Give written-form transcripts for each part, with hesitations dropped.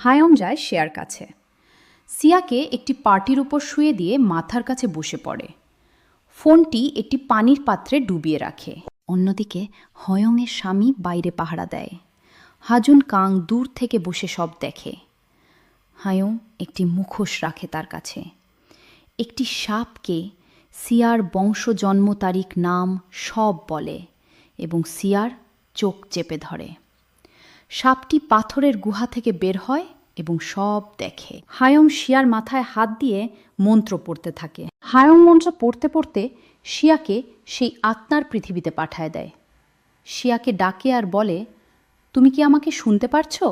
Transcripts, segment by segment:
হায়ং যায় শেয়ার কাছে। সিয়াকে একটি পার্টির উপর শুয়ে দিয়ে মাথার কাছে বসে পড়ে। ফোনটি একটি পানির পাত্রে ডুবিয়ে রাখে। অন্যদিকে হয়ংয়ের স্বামী বাইরে পাহারা দেয়। হাজুন কাং দূর থেকে বসে সব দেখে। হায়ং একটি মুখোশ রাখে তার কাছে। একটি সাপকে সিয়ার বংশ জন্ম তারিখ নাম সব বলে এবং সিয়ার চোখ চেপে ধরে। সাপটি পাথরের গুহা থেকে বের হয় এবং সব দেখে। হায়ং শিয়ার মাথায় হাত দিয়ে মন্ত্র পড়তে থাকে। হায়ং মন্ত্র পড়তে পড়তে শিয়াকে সেই আত্মার পৃথিবীতে পাঠায় দেয়। শিয়াকে ডাকে আর বলে, তুমি কি আমাকে শুনতে পারছো?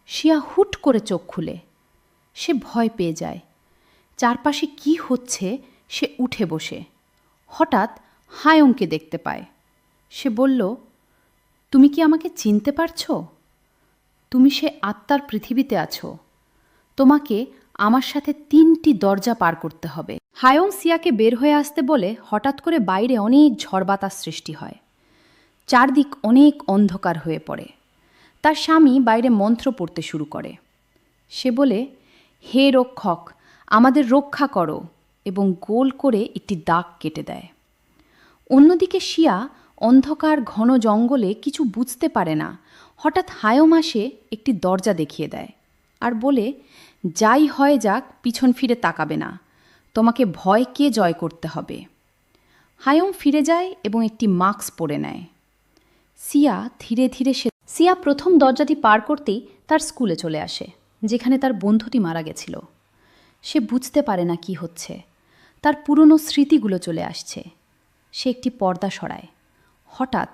শিয়া হুট করে চোখ খুলে। সে ভয় পেয়ে যায়। চারপাশে কি হচ্ছে সে উঠে বসে। হঠাৎ হায়ংকে দেখতে পায়। সে বলল, তুমি কি আমাকে চিনতে পারছো? তুমি সে আত্মার পৃথিবীতে আছো। তোমাকে আমার সাথে 3টি দরজা পার করতে হবে। হায়ং সিয়াকে বের হয়ে আসতে বলে হঠাৎ করে বাইরে অনেক ঝড় বাতাস সৃষ্টি হয়। চারদিক অনেক অন্ধকার হয়ে পড়ে। তার স্বামী বাইরে মন্ত্র পড়তে শুরু করে। সে বলে, হে রক্ষক, আমাদের রক্ষা করো, এবং গোল করে একটি দাগ কেটে দেয়। অন্যদিকে শিয়া অন্ধকার ঘন জঙ্গলে কিছু বুঝতে পারে না। হঠাৎ হায়ং আসে একটি দরজা দেখিয়ে দেয় আর বলে, যাই হয় যাক পিছন ফিরে তাকাবে না, তোমাকে ভয়কে জয় করতে হবে। হায়ং ফিরে যায় এবং একটি মাস্ক পরে নেয়। সিয়া ধীরে ধীরে সিয়া প্রথম দরজাটি পার করতেই তার স্কুলে চলে আসে, যেখানে তার বন্ধুটি মারা গেছিল। সে বুঝতে পারে না কি হচ্ছে। তার পুরনো স্মৃতিগুলো চলে আসছে। সে একটি পর্দা সরায়। হঠাৎ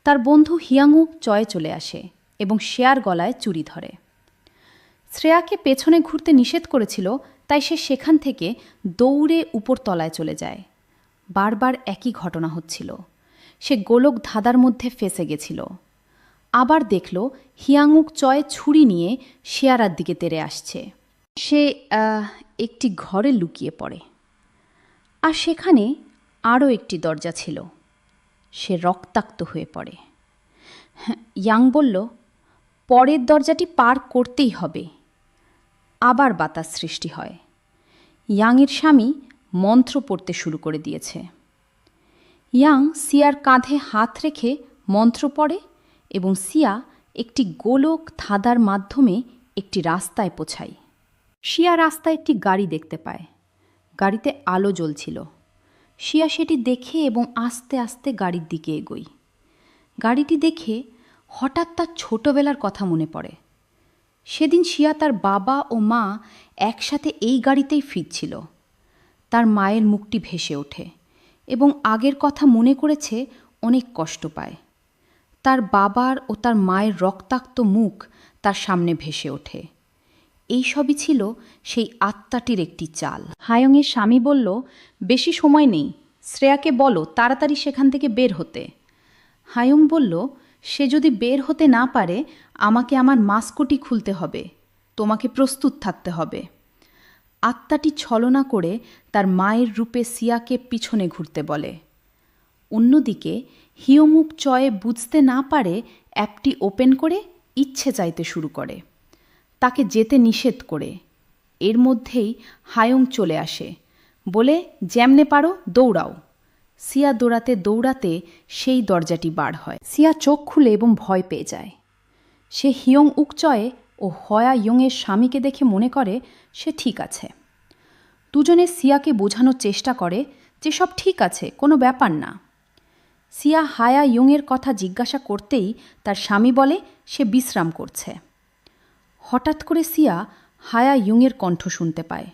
তার বন্ধু হিয়াংউক চয়ে চলে আসে এবং শেয়ার গলায় চুরি ধরে। শ্রেয়াকে পেছনে ঘুরতে নিষেধ করেছিল, তাই সে সেখান থেকে দৌড়ে উপরতলায় চলে যায়। বারবার একই ঘটনা হচ্ছিল। সে গোলক ধাঁধার মধ্যে ফেঁসে গেছিল। আবার দেখল হিয়াংউক চয়ে ছুরি নিয়ে শেয়ারার দিকে তেড়ে আসছে। সে একটি ঘরে লুকিয়ে পড়ে। আর সেখানে আরও একটি দরজা ছিল। সে রক্তাক্ত হয়ে পড়ে। ইয়াং বলল, পরের দরজাটি পার করতেই হবে। আবার বাতাস সৃষ্টি হয়। ইয়াংয়ের স্বামী মন্ত্র পড়তে শুরু করে দিয়েছে। ইয়াং সিয়ার কাঁধে হাত রেখে মন্ত্র পড়ে এবং সিয়া একটি গোলক ধাঁধার মাধ্যমে একটি রাস্তায় পৌঁছায়। শিয়া রাস্তায় একটি গাড়ি দেখতে পায়। গাড়িতে আলো জ্বলছিল। শিয়া সেটি দেখে এবং আস্তে আস্তে গাড়ির দিকে এগোয়। গাড়িটি দেখে হঠাৎ তার ছোটবেলার কথা মনে পড়ে। সেদিন শিয়া তার বাবা ও মা একসাথে এই গাড়িতেই ফিরছিল। তার মায়ের মুখটি ভেসে ওঠে এবং আগের কথা মনে করেছে অনেক কষ্ট পায়। তার বাবার ও তার মায়ের রক্তাক্ত মুখ তার সামনে ভেসে ওঠে। এই সবই ছিল সেই আত্মাটির একটি চাল। হায়ংয়ের স্বামী বলল, বেশি সময় নেই, শ্রেয়াকে বলো তাড়াতাড়ি সেখান থেকে বের হতে। হায়ং বলল, সে যদি বের হতে না পারে আমাকে আমার মাস্কটি খুলতে হবে, তোমাকে প্রস্তুত থাকতে হবে। আত্মাটি ছলনা করে তার মায়ের রূপে সিয়াকে পিছনে ঘুরতে বলে। অন্যদিকে হিয়মুক চয়ে বুঝতে না পারে অ্যাপটি ওপেন করে ইচ্ছে চাইতে শুরু করে। তাকে যেতে নিষেধ করে। এর মধ্যেই হায়ং চলে আসে, বলে, যেমনে পারো দৌড়াও। সিয়া দৌড়াতে দৌড়াতে সেই দরজাটি বার হয়। সিয়া চোখ খুলে এবং ভয় পেয়ে যায়। সে হিয়ং উকচয়ে ও হয়া ইয়ংয়ের স্বামীকে দেখে মনে করে সে ঠিক আছে। দুজনে সিয়াকে বোঝানোর চেষ্টা করে যে সব ঠিক আছে, কোনো ব্যাপার না। সিয়া হায়া ইয়ংয়ের কথা জিজ্ঞাসা করতেই তার স্বামী বলে সে বিশ্রাম করছে। হঠাৎ করে সিয়া হায়া ইয়ংয়ের কণ্ঠ শুনতে পায়।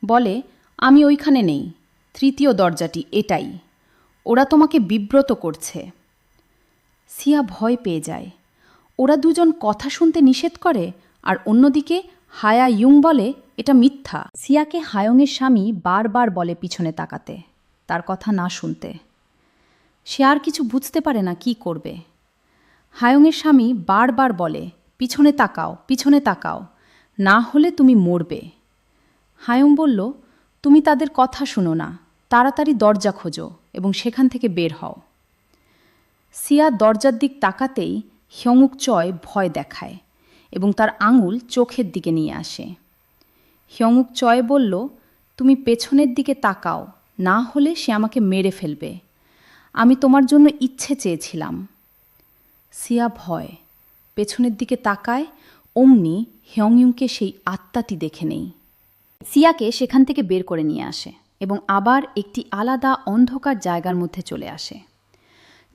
বলে, আমি ওইখানে নেই, 3য় দরজাটি এটাই, ওরা তোমাকে বিব্রত করছে। সিয়া ভয় পেয়ে যায়। ওরা দুজন কথা শুনতে নিষেধ করে, আর অন্যদিকে হায়া ইয়ং বলে এটা মিথ্যা। সিয়াকে হায়ংয়ের স্বামী বারবার বলে পিছনে তাকাতে, তার কথা না শুনতে। সে আর কিছু বুঝতে পারে না কি করবে। হায়ংয়ের স্বামী বারবার বলে, পিছনে তাকাও, পিছনে তাকাও, না হলে তুমি মরবে। হায়ং বলল, তুমি তাদের কথা শুনো না, তাড়াতাড়ি দরজা খোঁজো এবং সেখান থেকে বের হও। সিয়া দরজার দিক তাকাতেই হিয়ংউক চয় ভয় দেখায় এবং তার আঙুল চোখের দিকে নিয়ে আসে। হিয়ংউক চয়ে বলল, তুমি পেছনের দিকে তাকাও, না হলে সে আমাকে মেরে ফেলবে। আমি তোমার জন্য ইচ্ছে চেয়েছিলাম। সিয়া ভয় পেছনের দিকে তাকায়, অমনি হিয়ংইউকে সেই আত্মাটি দেখে নেই। সিয়াকে সেখান থেকে বের করে নিয়ে আসে এবং আবার একটি আলাদা অন্ধকার জায়গার মধ্যে চলে আসে।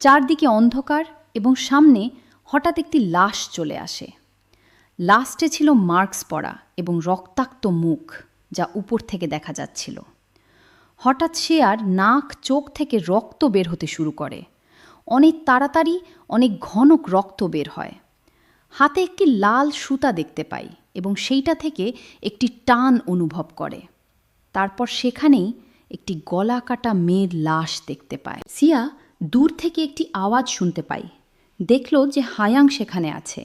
চারদিকে অন্ধকার এবং সামনে হঠাৎ একটি লাশ চলে আসে। লাস্টে ছিল মার্কস পরা এবং রক্তাক্ত মুখ, যা উপর থেকে দেখা যাচ্ছিল। হঠাৎ সে আর নাক চোখ থেকে রক্ত বের হতে শুরু করে। অনেক তাড়াতাড়ি অনেক ঘন রক্ত বের হয়। হাতে একটি লাল সুতা দেখতে পাই এবং সেইটা থেকে একটি টান অনুভব করে। তারপর সেখানেই একটি গলা কাটা মেয়ের লাশ দেখতে পায়। সিয়া দূর থেকে একটি আওয়াজ শুনতে পাই। দেখল যে হায়াং সেখানে আছে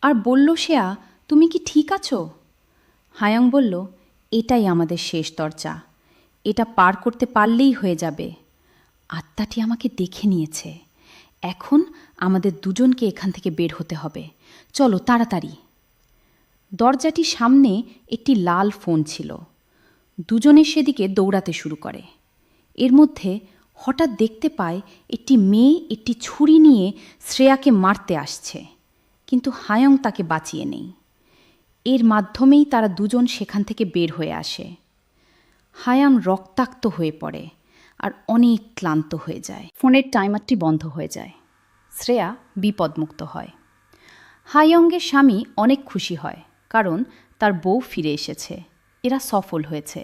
আর বলল, সেয়া তুমি কি ঠিক আছো? হায়াং বলল, এটাই আমাদের শেষ দরজা, এটা পার করতে পারলেই হয়ে যাবে। আত্মাটি আমাকে দেখে নিয়েছে, এখন আমাদের দুজনকে এখান থেকে বের হতে হবে, চলো তাড়াতাড়ি। দরজাটির সামনে একটি লাল ফোন ছিল। দুজনে সেদিকে দৌড়াতে শুরু করে। এর মধ্যে হঠাৎ দেখতে পায় একটি মেয়ে একটি ছুরি নিয়ে শ্রেয়াকে মারতে আসছে, কিন্তু হায়ং তাকে বাঁচিয়ে নেই। এর মাধ্যমেই তারা দুজন সেখান থেকে বের হয়ে আসে। হায়াং রক্তাক্ত হয়ে পড়ে আর অনেক ক্লান্ত হয়ে যায়। ফোনের টাইমারটি বন্ধ হয়ে যায়। শ্রেয়া বিপদমুক্ত হয়। হায়ংয়ের স্বামী অনেক খুশি হয়, কারণ তার বউ ফিরে এসেছে, এরা সফল হয়েছে।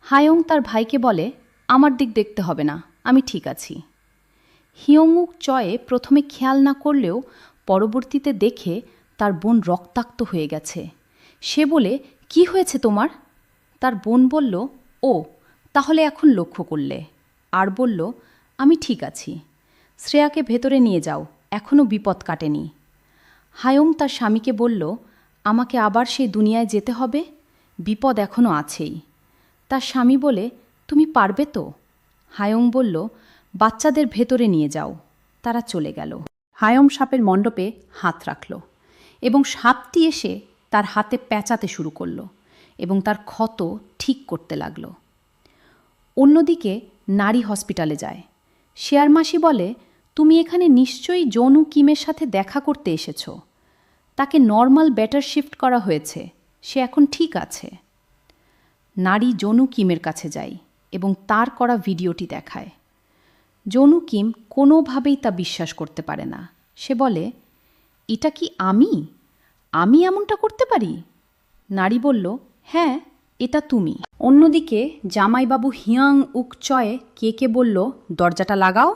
হায়ং তার ভাইকে বলে, আমার দিক দেখতে হবে না, আমি ঠিক আছি। হিয়ংউক চয়ে প্রথমে খেয়াল না করলেও পরবর্তীতে দেখে তার বোন রক্তাক্ত হয়ে গেছে। সে বলে, কি হয়েছে তোমার? তার বোন বলল, ও তাহলে এখন লক্ষ্য করলে, আর বলল, আমি ঠিক আছি। শ্রেয়াকে ভেতরে নিয়ে যাও, এখনও বিপদ কাটেনি। হায়ং তার স্বামীকে বলল, আমাকে আবার সেই দুনিয়ায় যেতে হবে, বিপদ এখনও আছেই। তার স্বামী বলে, তুমি পারবে তো? হায়ং বলল, বাচ্চাদের ভেতরে নিয়ে যাও। তারা চলে গেল। হায়ং সাপের মণ্ডপে হাত রাখল এবং সাপটি এসে তার হাতে প্যাঁচাতে শুরু করল এবং তার ক্ষত ঠিক করতে লাগল। অন্যদিকে নারী হসপিটালে যায়। শেয়ারমাসি বলে, তুমি এখানে নিশ্চয়ই জনু কিমের সাথে দেখা করতে এসেছ। তাকে নর্মাল বেটার শিফট করা হয়েছে, সে এখন ঠিক আছে। নারী জনু কিমের কাছে যায় এবং তার করা ভিডিওটি দেখায়। জনু কিম কোনোভাবেই তা বিশ্বাস করতে পারে না। সে বলে, এটা কি আমি এমনটা করতে পারি? নারী বলল, হ্যাঁ, এটা তুমি। অন্যদিকে জামাইবাবু হিয়াং-উক চয়ে কে বলল, দরজাটা লাগাও।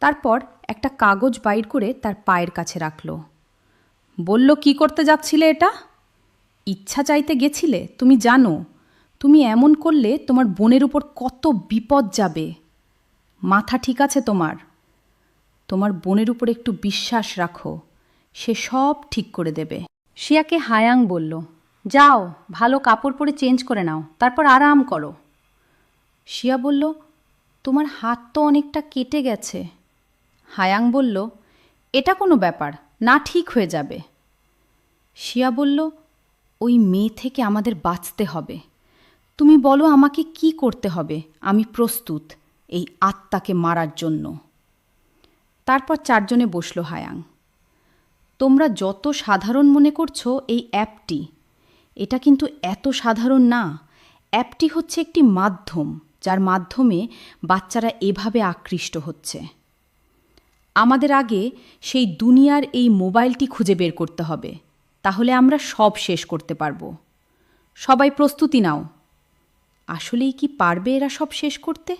তারপর একটা কাগজ বাইর করে তার পায়ের কাছে রাখল। বলল, কি করতে যাচ্ছিলে এটা? ইচ্ছা চাইতে গেছিলে, তুমি জানো তুমি এমন করলে তোমার বোনের উপর কত বিপদ যাবে। মাথা ঠিক আছে তোমার? তোমার বোনের উপর একটু বিশ্বাস রাখো, সে সব ঠিক করে দেবে। শিয়াকে হায়াং বলল, যাও ভালো কাপড় পরে চেঞ্জ করে নাও, তারপর আরাম করো। শিয়া বলল, তোমার হাত তো অনেকটা কেটে গেছে। হায়াং বলল, এটা কোনো ব্যাপার না, ঠিক হয়ে যাবে। শিয়া বলল, ওই মেয়ে থেকে আমাদের বাঁচতে হবে। তুমি বলো আমাকে কি করতে হবে, আমি প্রস্তুত এই আত্মাকে মারার জন্য। তারপর চারজনে বসল হায়াং। তোমরা যত সাধারণ মনে করছো এই অ্যাপটি, এটা কিন্তু এত সাধারণ না। অ্যাপটি হচ্ছে একটি মাধ্যম, যার মাধ্যমে বাচ্চারা এভাবে আকৃষ্ট হচ্ছে। আমাদের আগে সেই দুনিয়ার এই মোবাইলটি খুঁজে বের করতে হবে, তাহলে আমরা সব শেষ করতে পারবো। সবাই প্রস্তুতি নাও। আসলেই কি পারবে এরা সব শেষ করতে?